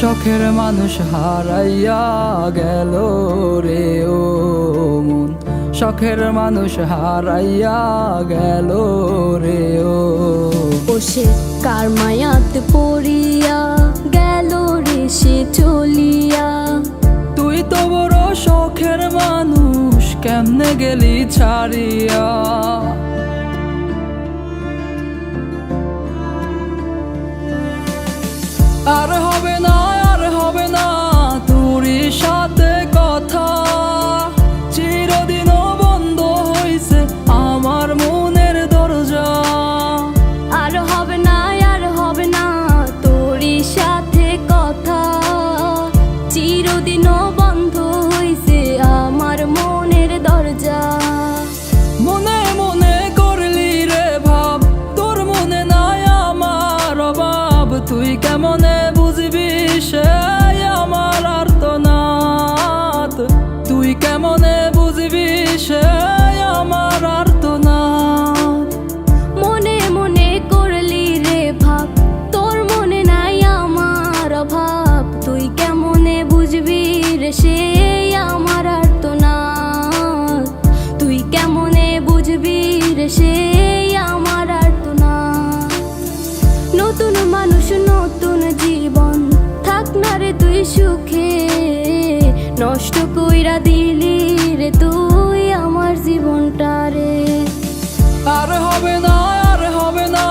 শখের মানুষ হারাইয়া গেল রে ও মন, শখের মানুষ হারাইয়া গেল রে ও। সে কার মায়াত পড়িয়া গেল রে সে চলিয়া। তুই তো বড় শখের মানুষ, কেমনে গেলি ছাড়িয়া। আর হবে না, আর হবে না তোরই সাথে কথা, চিরদিনও বন্ধ হইছে আমার মনের দরজা। আর হবে না, আর হবে না তোরই সাথে কথা, চিরদিনও বন্ধ হইছে আমার মনের দরজা। মনে মনে করলি রে ভাব, তোর মনে নাই আমার অভাব। তুই কেমনে বুঝবি সে আমার আর্তনাদ, তুই কেমনে বুঝবি সে আমার আর্তনাদ। মনে মনে করলি রে ভাব, তোর মনে নাই আমার অভাব। তুই কেমনে বুঝবি রে সে আমার আর্তনাদ, তুই কেমনে বুঝবি রে সে আমার আর্তনাদ। নতুন মানুষ নতুন জীবন, থাক না রে তুই সুখে, নষ্ট কইরা দিলি রে তুই আমার জীবনটা রে। আর হবে না, আর হবে না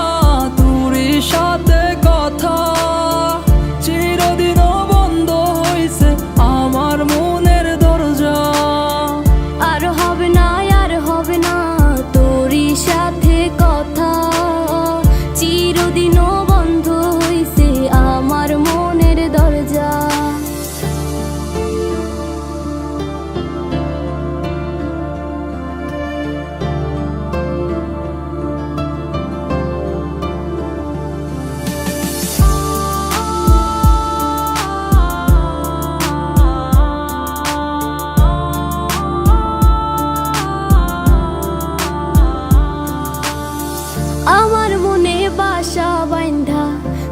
তোরই সাথে কথা, চিরদিনও বন্ধ হইছে আমার মনের দরজা। আর হবে না, আর হবে না তোরই সাথে কথা, চিরদিনও বন্ধ হইছে আমার মনের দরজা। আমার মনে বাসা বাইন্ধা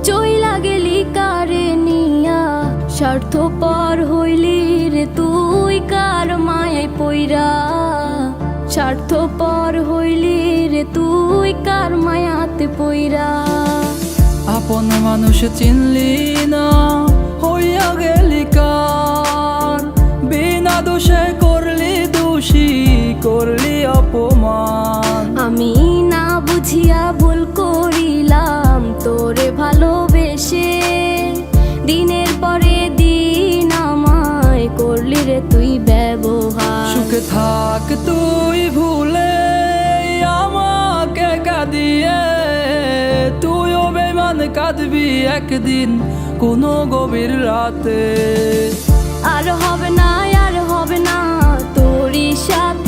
চইলা গেলি কারে নিয়া, স্বার্থপর হইলি রে তুই কার মায়ায় পইরা। স্বার্থপর হইলি রে তুই কার মায়াতে পইরা। আপন মানুষ চিনলি না, হইয়া গেলি কার। বিনা দোষে করলি দোষী, করলি অপমান। আমি না বুঝিয়া ভুল করিলাম তোরে ভালোবেসে, দিনের পরে দিন আমায় করলি রে তুই ব্যবহার। সুখে থাক তুই ভুলে আমাকে কাঁদিয়ে, তুইও বেমান কাঁদবি একদিন কোনো গভীর রাতে। আর হবে না, আর হবে না তোরই সাথে